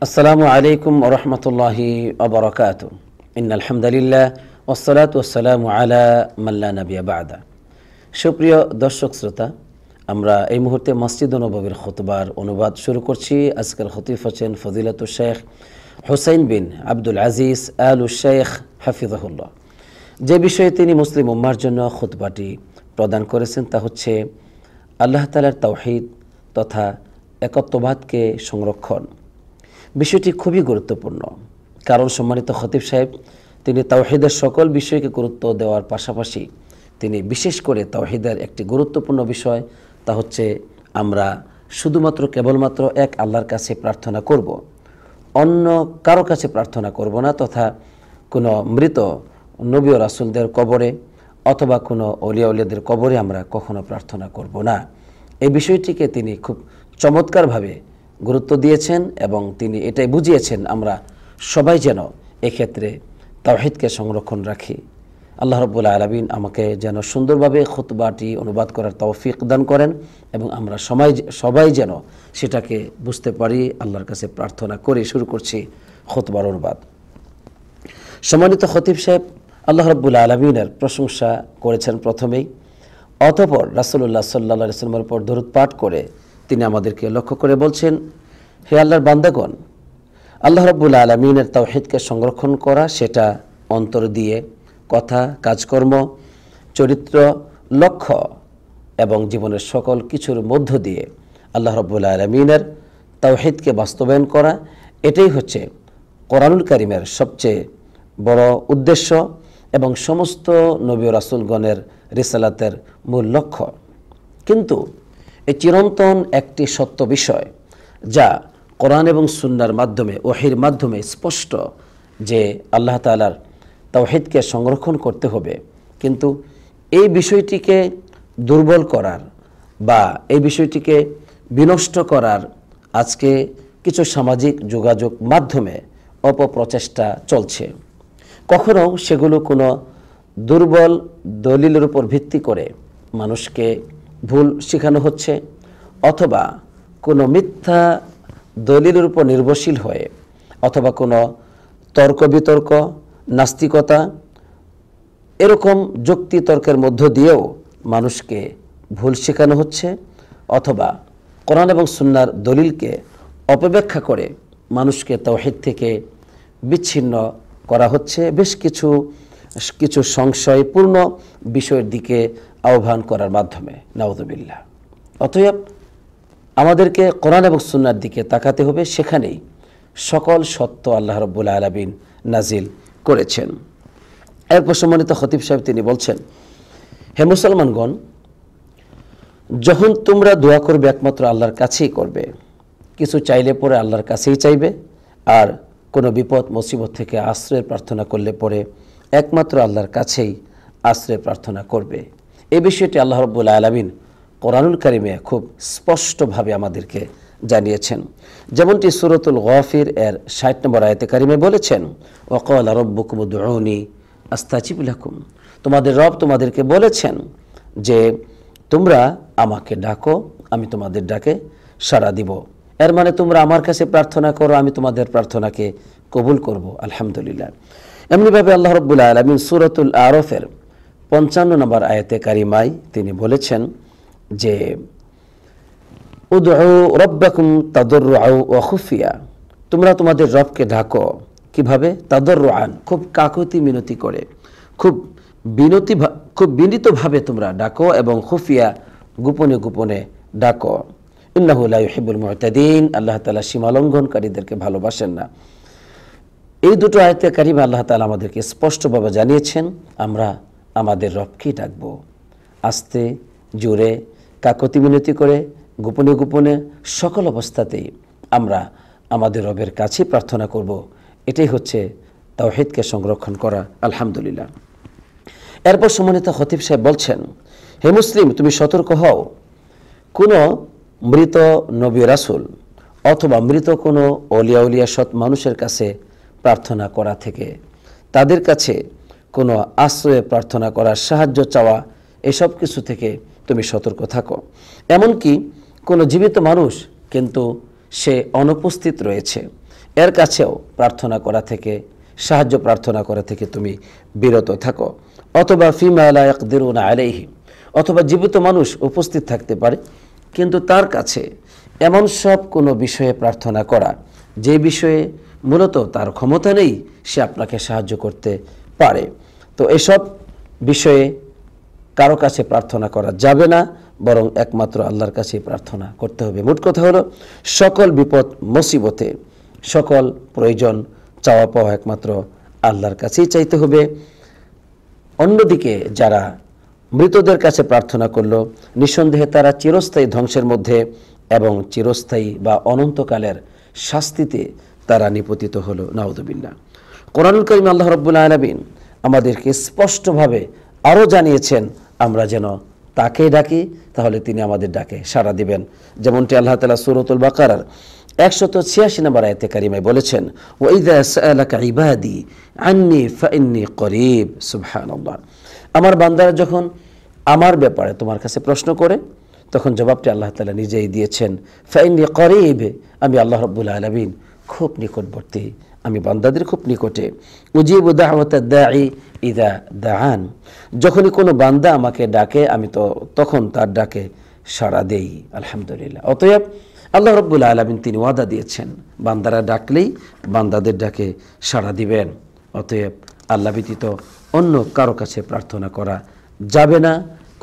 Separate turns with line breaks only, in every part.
আসসালামু আলাইকুম ওয়া রাহমাতুল্লাহি ওয়া বারাকাতুহু। ইন্নাল হামদালিল্লাহ ওয়াসসালাতু ওয়াসসালামু আলা মান লা নাবিয়্যা বা'দা। সুপ্রিয় দর্শক শ্রোতা, আমরা এই মুহূর্তে মসজিদ নববীর খুতবার অনুবাদ শুরু করছি। আজকের খতিব হচ্ছেন ফজিলাতুল শেখ হুসাইন বিন আব্দুল আজিজ আলু শেখ হাফিজাহুল্লাহ। যে বিষয়ে তিনি মুসলিম উম্মার জন্য খুতবাটি প্রদান করেছেন তা হচ্ছে আল্লাহ তাআলার তাওহীদ তথা একত্ববাদকে সংরক্ষণ। বিষয়টি খুবই গুরুত্বপূর্ণ, কারণ সম্মানিত খতিব সাহেব তিনি তাওহীদের সকল বিষয়কে গুরুত্ব দেওয়ার পাশাপাশি তিনি বিশেষ করে তাওহীদের একটি গুরুত্বপূর্ণ বিষয় তা হচ্ছে আমরা শুধুমাত্র কেবলমাত্র এক আল্লাহর কাছে প্রার্থনা করব, অন্য কারো কাছে প্রার্থনা করব না, তথা কোনো মৃত নবী ও রাসূলদের কবরে অথবা কোনো আউলিয়া উলিয়াদের কবরে আমরা কখনো প্রার্থনা করব না। এই বিষয়টিকে তিনি খুব চমৎকারভাবে গুরুত্ব দিয়েছেন এবং তিনি এটাই বুঝিয়েছেন আমরা সবাই যেন এক্ষেত্রে তাওহীদকে সংরক্ষণ রাখি। আল্লাহ রাব্বুল আলামিন আমাকে যেন সুন্দরভাবে খুতবাটি অনুবাদ করার তৌফিক দান করেন এবং আমরা সবাই যেন সেটাকে বুঝতে পারি। আল্লাহর কাছে প্রার্থনা করে শুরু করছি খুতবার অনুবাদ। সম্মানিত খতিব সাহেব আল্লাহ রাব্বুল আলামিনের প্রশংসা করেছেন প্রথমেই, অতঃপর রাসূলুল্লাহ সাল্লাল্লাহু আলাইহি ওয়াসাল্লামের উপর দরুদ পাঠ করে তিনি আমাদেরকে লক্ষ্য করে বলছেন, হে আল্লাহর বান্দাগণ, আল্লাহ রাব্বুল আলামিনের তাওহীদকে সংরক্ষণ করা, সেটা অন্তর দিয়ে, কথা, কাজকর্ম, চরিত্র, লক্ষ্য এবং জীবনের সকল কিছুর মধ্য দিয়ে আল্লাহ রাব্বুল আলামিনের তাওহীদকে বাস্তবায়ন করা, এটাই হচ্ছে কোরআনুল কারীমের সবচেয়ে বড় উদ্দেশ্য এবং সমস্ত নবী ও রাসূলগণের রিসালাতের মূল লক্ষ্য। কিন্তু এই চিরন্তন একটি সত্য বিষয় যা কোরআন এবং সুন্নাহর মাধ্যমে, ওহীর মাধ্যমে স্পষ্ট, যে আল্লাহ তাআলার তাওহীদকে সংরক্ষণ করতে হবে। কিন্তু এই বিষয়টিকে দুর্বল করার বা এই বিষয়টিকে বিনষ্ট করার আজকে কিছু সামাজিক যোগাযোগ মাধ্যমে অপপ্রচেষ্টা চলছে। কখনো সেগুলো কোনো দুর্বল দলিলের উপর ভিত্তি করে মানুষকে ভুল শেখানো হচ্ছে, অথবা কোনো মিথ্যা দলিলের উপর নির্ভরশীল হয়ে, অথবা কোনো তর্ক বিতর্ক, নাস্তিকতা, এরকম যুক্তি তর্কের মধ্য দিয়েও মানুষকে ভুল শেখানো হচ্ছে, অথবা কোরআন এবং সুন্নাহর দলিলকে অপব্যাখ্যা করে মানুষকে তাওহীদ থেকে বিচ্ছিন্ন করা হচ্ছে, বেশ কিছু সংশয়পূর্ণ বিষয়ের দিকে আহ্বান করার মাধ্যমে। নাউযুবিল্লাহ। অতএব আমাদেরকে কোরআন এবং সুন্নাহর দিকে তাকাতে হবে, সেখানেই সকল সত্য আল্লাহ রাব্বুল আলামিন নাজিল করেছেন। এরপর সম্মানিত খতিব সাহেব তিনি বলছেন, হে মুসলমানগণ, যখন তোমরা দোয়া করবে একমাত্র আল্লাহর কাছেই করবে, কিছু চাইলে পরে আল্লাহর কাছেই চাইবে, আর কোনো বিপদ মুসিবত থেকে আশ্রয় প্রার্থনা করলে পরে একমাত্র আল্লাহর কাছেই আশ্রয় প্রার্থনা করবে। এই বিষয়টি আল্লাহ রাব্বুল আলামিন কোরআনুল কারীমে খুব স্পষ্টভাবে আমাদেরকে জানিয়েছেন। যেমনটি সূরাতুল গাফির এর ৬০ নম্বর আয়াতে কারিমে বলেছেন, ওয়াকালা রাব্বুকুম উদউনি আস্তাজিব লাকুম, তোমাদের রব তোমাদেরকে বলেছেন যে তোমরা আমাকে ডাকো, আমি তোমাদের ডাকে সাড়া দিব। এর মানে তোমরা আমার কাছে প্রার্থনা করো, আমি তোমাদের প্রার্থনাকে কবুল করব। আলহামদুলিল্লাহ। এমনিভাবে আল্লাহ রাব্বুল আলামিন সূরাতুল আরাফের ৫৫ নম্বর আয়াতে কারিমায় তিনি বলেছেন যে উদউ রাব্বাকুম তাদাররুআন ওয়া খুফিয়া, তোমরা তোমাদের রবকে ডাকো কিভাবে? তাদাররুআন, খুব কাকুতি মিনতি করে, খুব বিনীতভাবে তোমরা ডাকো, এবং খুফিয়া, গোপনে গোপনে ডাকো। ইন্নাহু লা ইউহিব্বুল মু'তাদিন, আল্লাহ তাআলা সীমালঙ্ঘনকারীদেরকে ভালোবাসেন না। এই দুটো আয়াতে কারিমে আল্লাহ তাআলা আমাদেরকে স্পষ্টভাবে জানিয়েছেন আমরা আমাদের রবকে ডাকবো, আস্তে জোরে, কাকতি মিনতি করে, গোপনে গোপনে, সকল অবস্থাতেই আমরা আমাদের রবের কাছে প্রার্থনা করব। এটাই হচ্ছে তাওহীদকে সংরক্ষণ করা। আলহামদুলিল্লাহ। এরপর সম্মানিত খতিব সাহেব বলছেন, হে মুসলিম, তুমি সতর্ক হও, কোনো মৃত নবী রাসূল অথবা মৃত কোনো আউলিয়া উলিয়া সৎ মানুষের কাছে প্রার্থনা করা থেকে, তাদের কাছে কোনো আশ্রয়ে প্রার্থনা করা, সাহায্য চাওয়া, এসব কিছু থেকে তুমি সতর্ক থাকো। এমনকি কোনো জীবিত মানুষ কিন্তু সে অনুপস্থিত রয়েছে, এর কাছেও প্রার্থনা করা থেকে, সাহায্য প্রার্থনা করা থেকে তুমি বিরত থাকো। অথবা ফিমা লা ইয়াকদিরুনা আলাইহি, অথবা জীবিত মানুষ উপস্থিত থাকতে পারে কিন্তু তার কাছে এমন সব কোনো বিষয়ে প্রার্থনা করা যে বিষয়ে মূলত তার ক্ষমতা নেই, সে আপনাকে সাহায্য করতে পারে। তো এসব বিষয়ে কারো কাছে প্রার্থনা করা যাবে না, বরং একমাত্র আল্লাহর কাছেই প্রার্থনা করতে হবে। মোট কথা হলো, সকল বিপদ মুসিবতে, সকল প্রয়োজন চাওয়া পাওয়া একমাত্র আল্লাহর কাছেই চাইতে হবে। অন্যদিকে যারা মৃতদের কাছে প্রার্থনা করলো, নিঃসন্দেহে তারা চিরস্থায়ী ধ্বংসের মধ্যে এবং চিরস্থায়ী বা অনন্তকালের শাস্তিতে তারা নিপতিত হলো। নাউযুবিল্লাহ। কোরআনুল কারীম আল্লাহ রাব্বুল আলামিন আমাদেরকে স্পষ্টভাবে আরও জানিয়েছেন আমরা যেন তাকে ডাকি, তাহলে তিনি আমাদের ডাকে সাড়া দিবেন। যেমনটি আল্লাহ তাআলা সূরাতুল বাকারার 186 নম্বর আয়াতে কারিমায় বলেছেন, ওয়াইযা সাআলাকা ইবাদি আন্নী ফাইন্নী করিব। সুবহানাল্লাহ। আমার বান্দারা যখন আমার ব্যাপারে তোমার কাছে প্রশ্ন করে, তখন জবাবটি আল্লাহ তাআলা নিজেই দিয়েছেন, ফাইন্নী করিব, আমি আল্লাহ রাব্বুল আলামিন খুব নিকটবর্তী, আমি বান্দাদের খুব নিকটে। উজিবু দাওয়াতাদ দাঈ ইযা দাআন, যখনই কোনো বান্দা আমাকে ডাকে আমি তো তখন তার ডাকে সাড়া দেই। আলহামদুলিল্লাহ। অতএব আল্লাহ রাব্বুল আলামিন তিনি ওয়াদা দিয়েছেন, বান্দারা ডাকলেই বান্দাদের ডাকে সাড়া দিবেন। অতএব আল্লাহ ব্যতীত অন্য কারো কাছে প্রার্থনা করা যাবে না।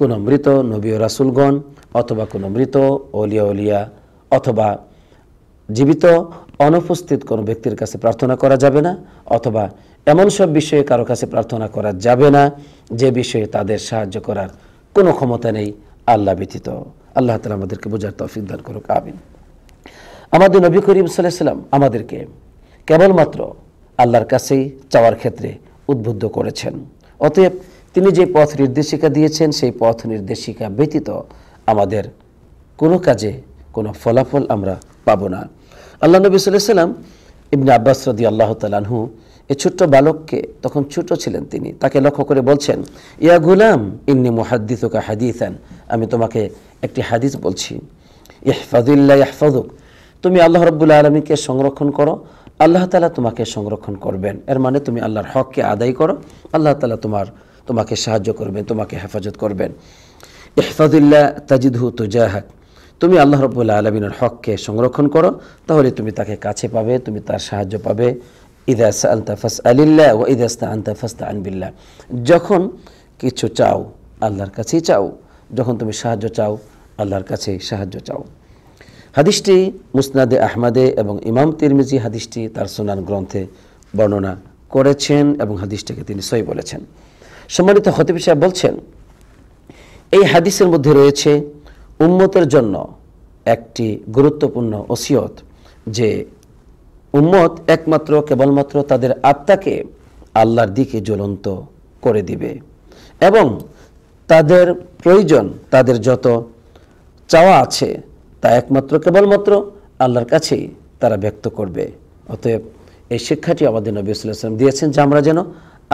কোনো মৃত নবী ও রাসূলগণ, অথবা কোনো মৃত ওলিয়া উলিয়া, অথবা জীবিত অনুপস্থিত কোনো ব্যক্তির কাছে প্রার্থনা করা যাবে না, অথবা এমন সব বিষয়ে কারো কাছে প্রার্থনা করা যাবে না যে বিষয়ে তাদের সাহায্য করার কোনো ক্ষমতা নেই আল্লাহ ব্যতীত। আল্লাহ তাআলা আমাদেরকে বোঝার তৌফিক দান করুক, আমিন। আমাদের নবী করিম সাল্লাল্লাহু আলাইহি ওয়াসাল্লাম আমাদেরকে কেবলমাত্র আল্লাহর কাছেই চাওয়ার ক্ষেত্রে উদ্বুদ্ধ করেছেন। অতএব তিনি যে পথ নির্দেশিকা দিয়েছেন, সেই পথ নির্দেশিকা ব্যতীত আমাদের কোনো কাজে কোনো ফলাফল আমরা পাবো না। আল্লাহ নবী সাল্লাল্লাহু আলাইহি ওয়াসাল্লাম ইবনে আব্বাস রাদিয়াল্লাহু তাআলা আনহু, এই ছোট্ট বালককে, তখন ছোট ছিলেন তিনি, তাকে লক্ষ্য করে বলছেন, ইয়া গুলাম ইন্নী মুহাদ্দিসুকা হাদিসান, আমি তোমাকে একটি হাদিস বলছি। ইহফাযিল্লাহ ইহফাযুক, তুমি আল্লাহ রাব্বুল আলামিনকে সংরক্ষণ করো, আল্লাহ তাআলা তোমাকে সংরক্ষণ করবেন। এর মানে তুমি আল্লাহর হককে আদায় করো, আল্লাহ তাআলা তোমাকে সাহায্য করবেন, তোমাকে হেফাজত করবেন। ইহফাযিল্লাহ তাজিদহু তুজাহাক, তুমি আল্লাহ রাব্বুল আলামিনের হককে সংরক্ষণ করো, তাহলে তুমি তাকে কাছে পাবে, তুমি তার সাহায্য পাবে। ইযা সাআলতা ফাসআলিল্লাহ ওয়া ইযা ইসতাআনতা ফাসতাআন বিল্লাহ, যখন কিছু চাও আল্লাহর কাছেই চাও, যখন তুমি সাহায্য চাও আল্লাহর কাছেই সাহায্য চাও। হাদিসটি মুসনাদে আহমদে এবং ইমাম তিরমিজি হাদিসটি তার সুনান গ্রন্থে বর্ণনা করেছেন এবং হাদিসটিকে তিনি সহিহ বলেছেন। সম্মানিত খতিব সাহেব বলছেন, এই হাদিসের মধ্যে রয়েছে উম্মতের জন্য একটি গুরুত্বপূর্ণ ওসিয়ত, যে উম্মত একমাত্র কেবলমাত্র তাদের আত্মাকে আল্লাহর দিকে জ্বলন্ত করে দিবে এবং তাদের প্রয়োজন, তাদের যত চাওয়া আছে তা একমাত্র কেবলমাত্র আল্লাহর কাছেই তারা ব্যক্ত করবে। অতএব এই শিক্ষাটি আমাদের নবী সাল্লাল্লাহু আলাইহি ওয়াসাল্লাম দিয়েছেন যে আমরা যেন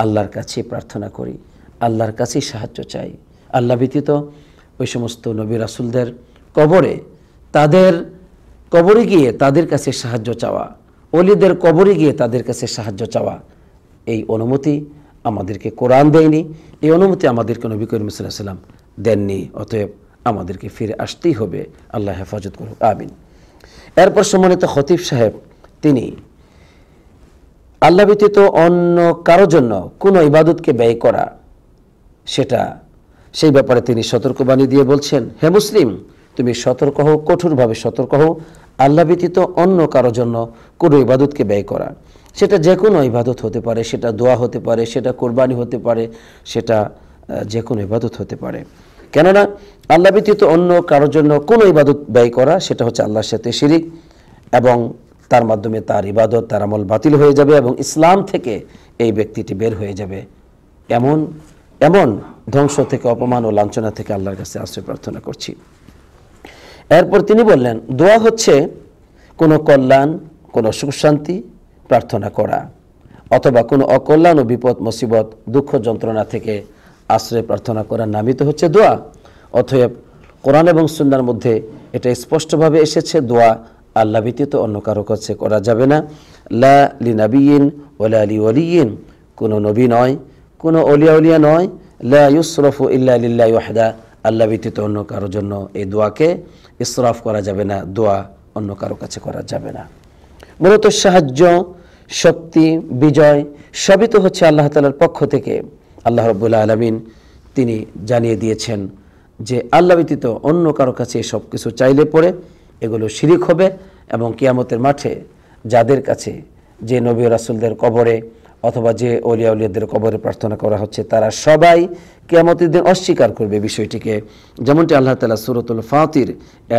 আল্লাহর কাছেই প্রার্থনা করি, আল্লাহর কাছেই সাহায্য চাই। আল্লাহ ব্যতীত ওই সমস্ত নবী রাসূলদের কবরে, তাদের কবরে গিয়ে তাদের কাছে সাহায্য চাওয়া, ওলিদের কবরে গিয়ে তাদের কাছে সাহায্য চাওয়া, এই অনুমতি আমাদেরকে কোরআন দেয়নি, এই অনুমতি আমাদেরকে নবী করিম সাল্লাল্লাহু আলাইহি ওয়াসাল্লাম দেননি। অতএব আমাদেরকে ফিরে আসতেই হবে। আল্লাহ হেফাজত করুক, আমিন। এরপর সম্মানিত খতিব সাহেব তিনি আল্লাহ ব্যতীত অন্য কারো জন্য কোনো ইবাদতকে ব্যয় করা, সেই ব্যাপারে তিনি সতর্কবাণী দিয়ে বলছেন, হে মুসলিম, তুমি সতর্ক হও, কঠোরভাবে সতর্ক হও, আল্লাহ ব্যতীত অন্য কারো জন্য কোনো ইবাদতকে ব্যয় করা। সেটা যে কোনো ইবাদত হতে পারে, সেটা দোয়া হতে পারে, সেটা কোরবানি হতে পারে, সেটা যে কোনো ইবাদত হতে পারে। কেননা আল্লাহ ব্যতীত অন্য কারোর জন্য কোনো ইবাদত ব্যয় করা, সেটা হচ্ছে আল্লাহর সাথে শিরিক, এবং তার মাধ্যমে তার ইবাদত, তার আমল বাতিল হয়ে যাবে এবং ইসলাম থেকে এই ব্যক্তিটি বের হয়ে যাবে। এমন ধ্বংস থেকে, অপমান ও লাঞ্ছনা থেকে আল্লাহর কাছে আশ্রয় প্রার্থনা করছি। এরপর তিনি বললেন, দোয়া হচ্ছে কোনো কল্যাণ, কোনো সুখ শান্তি প্রার্থনা করা, অথবা কোনো অকল্যাণ ও বিপদ মুসিবত, দুঃখ যন্ত্রণা থেকে আশ্রয় প্রার্থনা করার নামই তো হচ্ছে দোয়া। অতএব কোরআন এবং সুন্নাহর মধ্যে এটা স্পষ্টভাবে এসেছে, দোয়া আল্লাহ ব্যতীত অন্য কারো কাছে করা যাবে না। লা লিনাবিয়িন ওয়ালা লিওয়ালিয়িন, কোনো নবী নয়, কোনো অলিয়া উলিয়া নয়। লা ইউসরাফু ইল্লা লিল্লাহি ওয়াহদা, আল্লাহ ব্যতীত অন্য কারোর জন্য এই দোয়াকে ইসরাফ করা যাবে না, দোয়া অন্য কারো কাছে করা যাবে না। মূলত সাহায্য, শক্তি, বিজয় সবই তো হচ্ছে আল্লাহ তাআলার পক্ষ থেকে। আল্লাহ রাব্বুল আলামিন তিনি জানিয়ে দিয়েছেন যে আল্লাহ ব্যতীত অন্য কারো কাছে সব কিছু চাইলে পরে এগুলো শিরিক হবে, এবং কিয়ামতের মাঠে যাদের কাছে যে নবী রাসূলদের কবরে অথবা যে অলিয়া উলিয়াদের কবরে প্রার্থনা করা হচ্ছে তারা সবাই কিয়ামতের দিন অস্বীকার করবে বিষয়টিকে। যেমনটি আল্লাহ তাআলা সূরাতুল ফাতির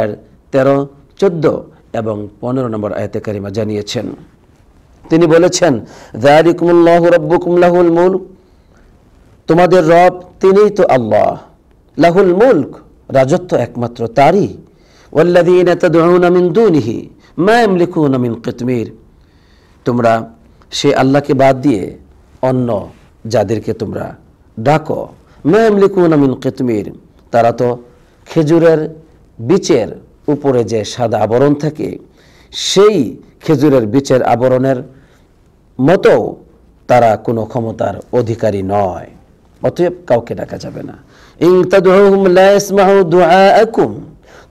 এর 13, 14 এবং 15 নম্বর আয়াতে কারিমা জানিয়েছেন। তিনি বলেছেন, যালিকুমুল্লাহু রাব্বুকুম লাহুল মুলক, তোমাদের রব তিনিই তো আল্লাহ, লাহুল মুলক, রাজত্ব একমাত্র তারই। ওয়াল্লাযীনা তাদউনা মিন দুনিহি মা ইয়ামলিকুনা মিন কিতমির, তোমরা সে আল্লাহকে বাদ দিয়ে অন্য যাদেরকে তোমরা ডাকো, মা ইয়ামলিকুনা মিন কিতমির, তারা তো খেজুরের বীচের উপরে যে সাদা আবরণ থাকে সেই খেজুরের বীচের আবরণের মতো তারা কোনো ক্ষমতার অধিকারী নয়, অতএব কাউকে ডাকা যাবে না। ইন তাদউহুম লা ইয়াসমাউ দুআআকুম,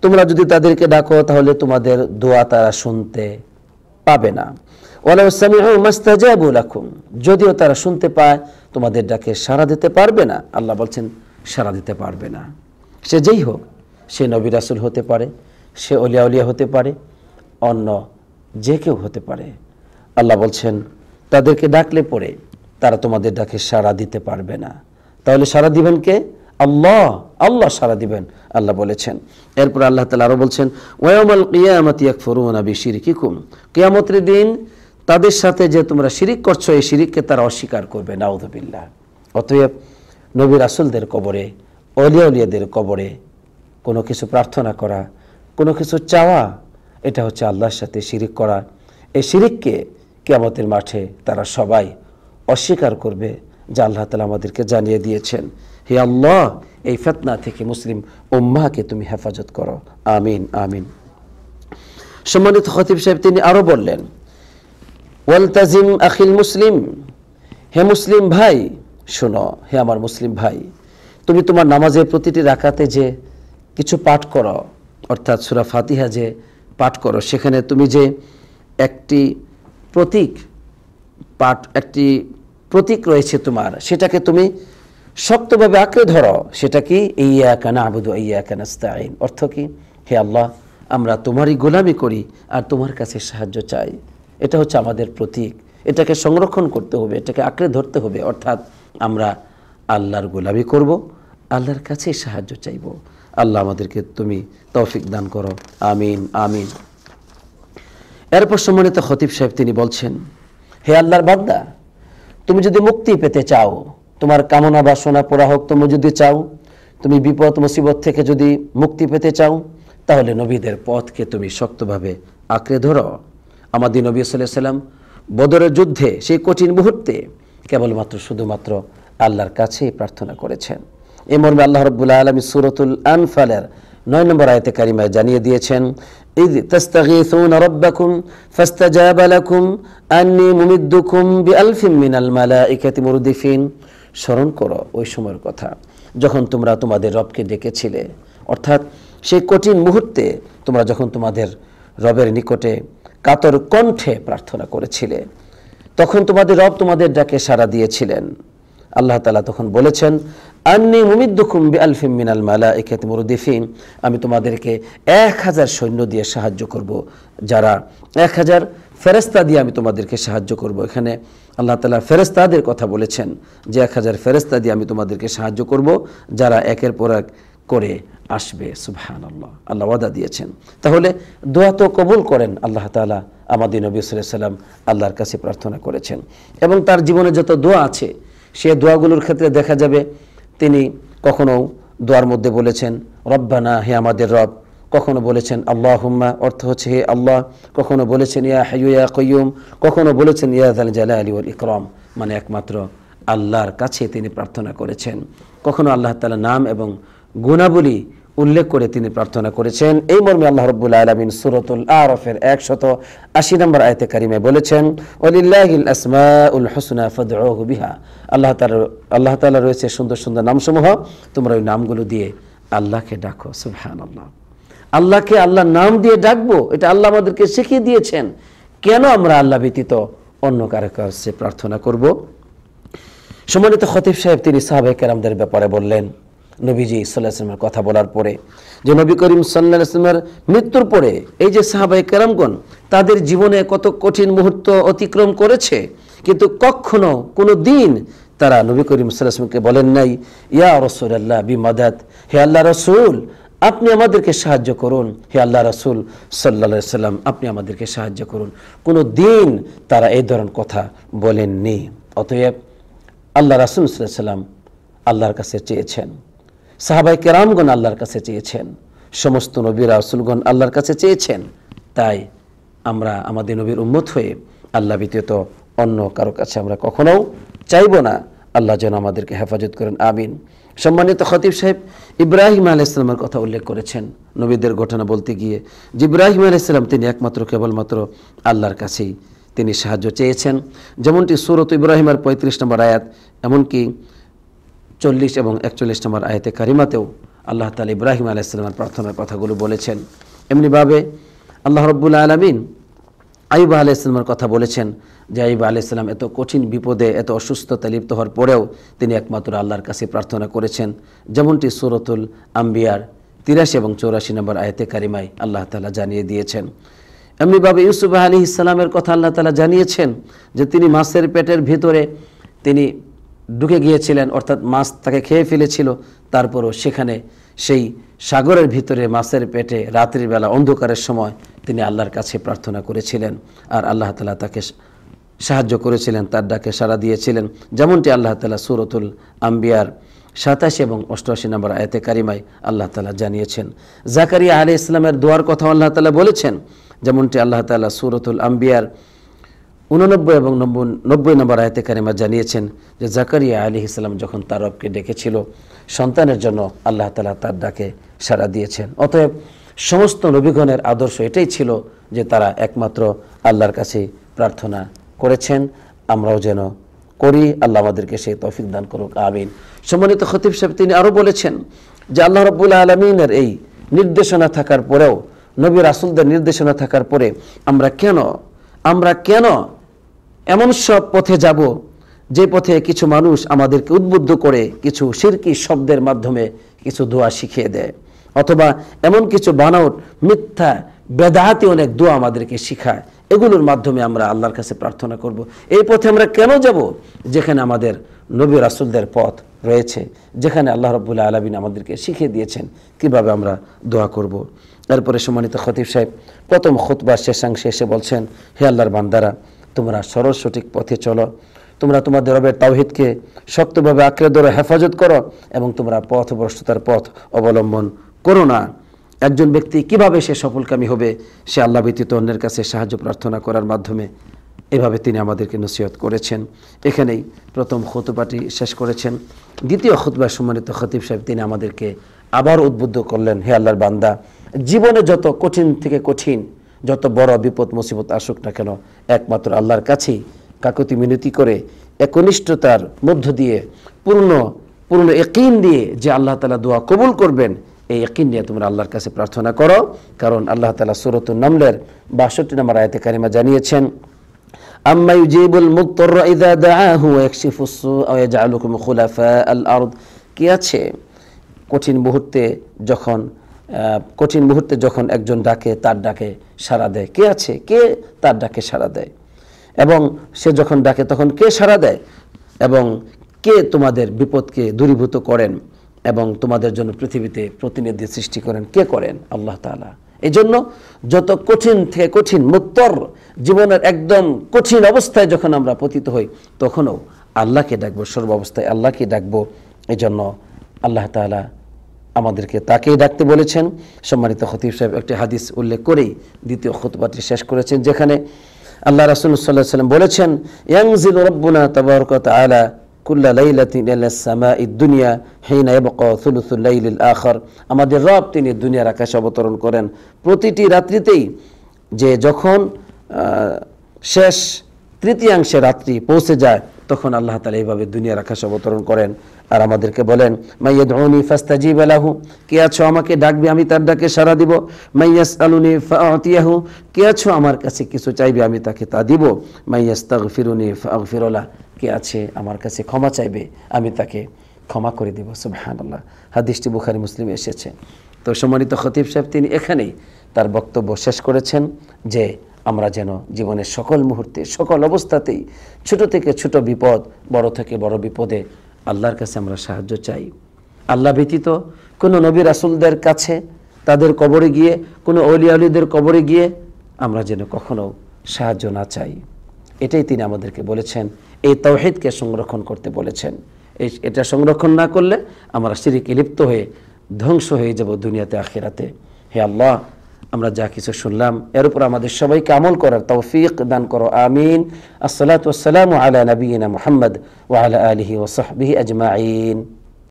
তোমরা যদি তাদেরকে ডাকো তাহলে তোমাদের দোয়া তারা শুনতে পাবে না। ওয়ালাউ সামিউ মাস্তাজাবু লাকুম, যদিও তারা শুনতে পায় তোমাদের ডাকে সাড়া দিতে পারবে না। আল্লাহ বলছেন সাড়া দিতে পারবে না। সে যেই হোক, সে নবী রাসূল হতে পারে, সে অলিয়া উলিয়া হতে পারে, অন্য যে কেউ হতে পারে। আল্লাহ বলছেন তাদেরকে ডাকলে পরে তারা তোমাদের ডাকে সাড়া দিতে পারবে না। তাহলে সাড়া দিবেন কে? আল্লাহ, আল্লাহ সাড়া দিবেন, আল্লাহ বলেছেন। এরপর আল্লাহ তাআলা আরো বলছেন, ওয়ায়াউমাল কিয়ামাতি ইয়াকফুরুনা বিশিরকিকুম, কিয়ামতের দিন তাদের সাথে যে তোমরা শিরিক করছো এই শিরিককে তারা অস্বীকার করবে, নাউযুবিল্লাহ। অতএব নবী রাসূলদের কবরে, অলিয়া উলিয়াদের কবরে কোনো কিছু প্রার্থনা করা, কোনো কিছু চাওয়া, এটা হচ্ছে আল্লাহর সাথে শিরিক করা। এই শিরিককে কিয়ামতের মাঠে তারা সবাই অস্বীকার করবে, যা আল্লাহ তাআলা আমাদেরকে জানিয়ে দিয়েছেন। হে আল্লাহ, এই ফিতনা থেকে মুসলিম উম্মাহকে তুমি হেফাজত করো, আমিন আমিন। সম্মানিত খতিব সাহেব তিনি আরো বললেন, ওয়ালতাজিম আখিল মুসলিম, হে মুসলিম ভাই শোনো, হে আমার মুসলিম ভাই, তুমি তোমার নামাজের প্রতিটি রাকাতে যে কিছু পাঠ করো, অর্থাৎ সূরা ফাতিহা যে পাঠ করো, সেখানে তুমি যে একটি প্রতীক রয়েছে তোমার, সেটাকে তুমি শক্তভাবে আঁকড়ে ধরো। সেটা কি? ইয়্যাকা না'বুদু ওয়া ইয়্যাকা নাস্তাঈন। অর্থ কি? হে আল্লাহ, আমরা তোমারই গোলামি করি আর তোমার কাছে সাহায্য চাই। এটা হচ্ছে আমাদের প্রতীক, এটাকে সংরক্ষণ করতে হবে, এটাকে আঁকড়ে ধরতে হবে। অর্থাৎ আমরা আল্লাহর গোলামি করব, আল্লাহর কাছে সাহায্য চাইব। আল্লাহ আমাদেরকে তুমি তৌফিক দান করো, আমিন আমিন। এরপর সম্মানিত খতিব সাহেব তিনি বলছেন, হে আল্লাহর বান্দা, তুমি যদি মুক্তি পেতে চাও, তোমার কামনা বাসনা পুরা হোক, তুমি যদি চাও, তুমি বিপদ মুসিবত থেকে যদি মুক্তি পেতে চাও, তাহলে নবীদের পথকে তুমি শক্তভাবে আঁকড়ে ধরো। আমাদের নবী সাল্লাল্লাহু আলাইহি সাল্লাম বদরের যুদ্ধে সেই কঠিন মুহূর্তে কেবলমাত্র শুধুমাত্র আল্লাহর কাছেই প্রার্থনা করেছেন। এই মর্মে আল্লাহ রাব্বুল আলামিন সূরাতুল আনফালের 9 নম্বর আয়াতে কারিমায় জানিয়ে দিয়েছেন, ইয তাস্তাগীসুনা রাব্বাকুম ফাস্তাজাবা লাকুম আন্নী মুমিদ্দুকুম বিআলফিন মিনাল মালাইকাতি মুরদিফিন। স্মরণ করো ওই সময়ের কথা যখন তোমরা তোমাদের রবকে ডেকেছিলে, অর্থাৎ সেই কঠিন মুহূর্তে তোমরা যখন তোমাদের রবের নিকটে কাতর কণ্ঠে প্রার্থনা করেছিলে, তখন তোমাদের রব তোমাদের ডাকে সাড়া দিয়েছিলেন। আল্লাহ তাআলা তখন বলেছেন, আন্নী মুমিদ্দুকুম বিআলফিন মিনাল মালাইকাতি মুরদিফিন, আমি তোমাদেরকে 1000 সৈন্য দিয়ে সাহায্য করব, যারা 1000 ফেরেশতা দিয়ে আমি তোমাদেরকে সাহায্য করব। এখানে আল্লাহ তাআলা ফেরেশতাদের কথা বলেছেন যে 1000 ফেরেশতা দিয়ে আমি তোমাদেরকে সাহায্য করব, যারা একের পর এক করে আসবে। সুবহানাল্লাহ, আল্লাহ ওয়াদা দিয়েছেন। তাহলে দোয়া তো কবুল করেন আল্লাহ তাআলা। আমাদের নবী সাল্লাল্লাহু আলাইহি সাল্লাম আল্লাহর কাছে প্রার্থনা করেছেন এবং তার জীবনে যত দোয়া আছে সে দোয়াগুলোর ক্ষেত্রে দেখা যাবে তিনি কখনো দোয়ার মধ্যে বলেছেন রব্বানা, হে আমাদের রব, কখনো বলেছেন আল্লাহুম্মা, অর্থ হচ্ছে হে আল্লাহ, কখনো বলেছেন ইয়া হাইয়্যু ইয়া কাইয়্যুম, কখনো বলেছেন ইয়া যাল জালালি ওয়াল ইকরাম, মানে একমাত্র আল্লাহর কাছে তিনি প্রার্থনা করেছেন। কখনো আল্লাহ তাআলার নাম এবং গুণাবলী উল্লেখ করে তিনি প্রার্থনা করেছেন। এই মর্মে আল্লাহ রাব্বুল আলামিন সূরাতুল আরাফের 180 নম্বর আয়াতে কারিমায় বলেছেন, ওয়ালিল্লাহিল আসমাউল হুসনা ফাদউহু বিহা। আল্লাহ তাআলা রয়েছে সুন্দর সুন্দর নামসমূহ, তোমরা ওই নামগুলো দিয়ে আল্লাহকে ডাকো। সুবহানাল্লাহ, আল্লাহকে আল্লাহর নাম দিয়ে ডাকবো, এটা আল্লাহ আমাদেরকে শিখিয়ে দিয়েছেন। কেন আমরা আল্লাহ ব্যতীত অন্য কারো কাছে প্রার্থনা করব? সম্মানিত খতিব সাহেব তিনি সাহাবায়ে কেরামদের ব্যাপারে বললেন, নবীজি সাল্লাল্লাহু আলাইহি ওয়াসাল্লামের কথা বলার পরে, যে নবী করিম সাল্লাল্লাহু আলাইহি ওয়াসাল্লামের মৃত্যুর পরে এই যে সাহাবায়ে কেরামগণ তাদের জীবনে কত কঠিন মুহূর্ত অতিক্রম করেছে, কিন্তু কখনো কোনো দিন তারা নবী করিম সাল্লাল্লাহু আলাইহি ওয়াসাল্লামকে বলেন নাই, ইয়া রাসূলুল্লাহ বিমাদাদ, হে আল্লাহ রাসূল আপনি আমাদেরকে সাহায্য করুন, হে আল্লাহ রাসূল সাল্লাল্লাহু আলাইহি ওয়াসাল্লাম আপনি আমাদেরকে সাহায্য করুন। কোনো দিন তারা এই ধরনের কথা বলেননি। অতএব আল্লাহ রাসূল সাল্লাল্লাহু আলাইহি ওয়াসাল্লাম আল্লাহর কাছে চেয়েছেন, সাহাবায়ে কেরামগণ আল্লাহর কাছে চেয়েছেন, সমস্ত নবী রাসূলগণ আল্লাহর কাছে চেয়েছেন। তাই আমরা আমাদের নবীর উম্মত হয়ে আল্লাহ ব্যতীত অন্য কারো কাছে আমরা কখনো চাইব না। আল্লাহ যেন আমাদেরকে হেফাজত করেন, আমিন। সম্মানিত খতিব সাহেব ইব্রাহিম আলাইহিস সালামের কথা উল্লেখ করেছেন নবীদের ঘটনা বলতে গিয়ে, যে ইব্রাহিম আলাইহিস সালাম তিনি একমাত্র কেবলমাত্র আল্লাহর কাছেই তিনি সাহায্য চেয়েছেন। যেমনটি সূরাত ইব্রাহিমের 35 নম্বর আয়াত, এমনকি 40 এবং 41 নম্বর আয়াতে কারিমাতেও আল্লাহ তাআলা ইব্রাহিম আলাইহিস সালামের প্রার্থনার কথাগুলো বলেছেন। এমনিভাবে আল্লাহ রাব্বুল আলামিন আইয়ুব আলাইহিস সালামের কথা বলেছেন, যে আইয়ুব আলাইহিস সালাম এত কঠিন বিপদে এত অসুস্থতা লিপ্ত হওয়ার পরেও তিনি একমাত্র আল্লাহর কাছে প্রার্থনা করেছেন। যেমনটি সূরাতুল আম্বিয়ার 83 এবং 84 নম্বর আয়াতে কারিমায় আল্লাহ তাআলা জানিয়ে দিয়েছেন। এমনিভাবে ইউসুফ আলাইহিস সালামের কথা আল্লাহ তাআলা জানিয়েছেন, যে তিনি মাছের পেটের ভিতরে তিনি ঢুকে গিয়েছিলেন, অর্থাৎ মাছ তাকে খেয়ে ফেলেছিল, তারপরও সেখানে সেই সাগরের ভিতরে মাছের পেটে রাত্রির বেলা অন্ধকারের সময় তিনি আল্লাহর কাছে প্রার্থনা করেছিলেন, আর আল্লাহ তাআলা তাকে সাহায্য করেছিলেন, তার ডাকে সাড়া দিয়েছিলেন। যেমনটি আল্লাহ তাআলা সূরাতুল আম্বিয়ার 87 এবং 88 নম্বর আয়াতে কারিমায় আল্লাহ তাআলা জানিয়েছেন। জাকারিয়া আলাইহিস সালামের দোয়ার কথা আল্লাহ তাআলা বলেছেন, যেমনটি আল্লাহ তাআলা সূরাতুল আম্বিয়ার 89 এবং 90 নম্বর আয়াতে কারিমা জানিয়েছেন, যে জাকারিয়া আলাইহিস সালাম যখন তার রবকে ডেকেছিল সন্তানের জন্য, আল্লাহ তাআলা তার ডাকে সাড়া দিয়েছেন। অতএব সমস্ত নবীগণের আদর্শ এটাই ছিল যে তারা একমাত্র আল্লাহর কাছে প্রার্থনা করেছেন। আমরাও যেন করি, আল্লাহ আমাদেরকে সেই তৌফিক দান করুক, আমিন। সম্মানিত খতিব সাহেব তিনি আরও বলেছেন, যে আল্লাহ রাব্বুল আলামিনের এই নির্দেশনা থাকার পরেও, নবী রাসূলদের নির্দেশনা থাকার পরে আমরা কেন এমন সব পথে যাব যে পথে কিছু মানুষ আমাদেরকে উদ্বুদ্ধ করে কিছু শিরকি শব্দের মাধ্যমে কিছু দোয়া শিখিয়ে দেয়, অথবা এমন কিছু বানাওয়াট মিথ্যা বেদাতি অনেক দোয়া আমাদেরকে শিখায়, এগুলোর মাধ্যমে আমরা আল্লাহর কাছে প্রার্থনা করব। এই পথে আমরা কেন যাব যেখানে আমাদের নবী রাসূলদের পথ রয়েছে, যেখানে আল্লাহ রাব্বুল আলামিন আমাদেরকে শিখিয়ে দিয়েছেন কিভাবে আমরা দোয়া করব। এরপরে সম্মানিত খতিব সাহেব প্রথম খুতবার শেষাংশে এসে বলছেন, হে আল্লাহর বান্দারা, তোমরা সরল সঠিক পথে চলো, তোমরা তোমাদের রবের তাওহীদকে শক্তভাবে আঁকড়ে ধরে হেফাজত করো, এবং তোমরা পথভ্রষ্টতার পথ অবলম্বন করো না। একজন ব্যক্তি কিভাবে সে সফলকামী হবে? সে আল্লাহ ব্যতীত অন্যের কাছে সাহায্য প্রার্থনা করার মাধ্যমে। এভাবে তিনি আমাদেরকে নসিহত করেছেন। এখানেই প্রথম খুতবাটি শেষ করেছেন। দ্বিতীয় খুতবা সম্মানিত খতিব সাহেব তিনি আমাদেরকে আবার উদ্বুদ্ধ করলেন, হে আল্লাহর বান্দা, জীবনে যত কঠিন থেকে কঠিন যত বড় বিপদ মুসিবত আসুক না কেন, একমাত্র আল্লাহর কাছেই কাকুতি মিনতি করে একনিষ্ঠতার মধ্য দিয়ে পূর্ণ ইয়াকিন দিয়ে যে আল্লাহ তাআলা দোয়া কবুল করবেন, এই ইয়াকিন নিয়ে তোমরা আল্লাহর কাছে প্রার্থনা করো। কারণ আল্লাহ তাআলা সূরাতুন নামলের 62 নম্বর আয়াতে কারিমা জানিয়েছেন, আম্মা ইউজিবুল মুত্তাররা ইযা দাআহু ওয়া ইয়াকশিফুস সুআ ওয়া ইয়াজআলুকুম খুলাফাআল আরদ। কি আছে কঠিন মুহূর্তে যখন একজন ডাকে, তার ডাকে সাড়া দেয়? কে আছে কে তার ডাকে সাড়া দেয়? এবং সে যখন ডাকে তখন কে সাড়া দেয়? এবং কে তোমাদের বিপদকে দূরীভূত করেন এবং তোমাদের জন্য পৃথিবীতে প্রতিনিধি সৃষ্টি করেন? কে করেন? আল্লাহ তাআলা। এই জন্য যত কঠিন থেকে কঠিন মুত্তর জীবনের একদম কঠিন অবস্থায় যখন আমরা পতিত হই, তখনও আল্লাহকে ডাকবো, সর্ব অবস্থায় আল্লাহকে ডাকবো। এই জন্য আল্লাহ তাআলা আমাদেরকে তাকেই ডাকতে বলেছেন। সম্মানিত খতিব সাহেব একটি হাদিস উল্লেখ করেই দ্বিতীয় খুতবাটি শেষ করেছেন, যেখানে আল্লাহ রাসূল সাল্লাল্লাহু আলাইহি ওয়াসাল্লাম বলেছেন, ইয়ানজিলু রাব্বুনা তাবারাকা ওয়া তাআলা কুল্লা লাইলাতিন ইলাস সামাইদ দুনিয়া হিনা ইয়াবকা থুলুসুল লাইলিল আখির, আমাদের রব তিনি দুনিয়ার আকাশে অবতরণ করেন প্রতিটি রাত্রিতেই, যে যখন শেষ তৃতীয়াংশে রাত্রি পৌঁছে যায় তখন আল্লাহ তাআলা এইভাবে দুনিয়ার আকাশে অবতরণ করেন আর আমাদেরকে বলেন মাইয়াদউনি ফাস্তাজিব লাহু, কে আছো আমাকে ডাকবে আমি তার ডাকে সাড়া দিব, মাইয়াসআলুনি ফাআতিয়াহু, কে আছো আমার কাছে কিছু চাইবে আমি তাকে তা দিব, মাইয়াস্তাগফিরুনি ফাআগফির লাহ, কে আছে আমার কাছে ক্ষমা চাইবে আমি তাকে ক্ষমা করে দিব। সুবহানাল্লাহ, হাদিসটি বুখারী মুসলিমে এসেছে। তো সম্মানিত খতিব সাহেব তিনি এখানেই তার বক্তব্য শেষ করেছেন যে আমরা যেন জীবনের সকল মুহূর্তে সকল অবস্থাতেই ছোট থেকে ছোট বিপদ, বড় থেকে বড় বিপদে আল্লাহর কাছে আমরা সাহায্য চাই। আল্লাহ ব্যতীত কোনো নবী রাসূলদের কাছে, তাদের কবরে গিয়ে, কোনো অলি আউলিয়াদের কবরে গিয়ে আমরা যেন কখনো সাহায্য না চাই। এটাই তিনি আমাদেরকে বলেছেন, এই তাওহীদকে সংরক্ষণ করতে বলেছেন। এটা সংরক্ষণ না করলে আমরা শিরকে লিপ্ত হয়ে ধ্বংস হয়ে যাব দুনিয়াতে আখিরাতে। হে আল্লাহ, আমরা যা কিছু শুনলাম এর উপর আমাদের সবাইকে আমল করার তৌফিক দান করো, আমিন। আসসালাতু ওয়াসসালামু আলা নবিয়িনা মুহাম্মদ ওয়া আলা আলিহি ওয়া সাহবিহি আজমাইন।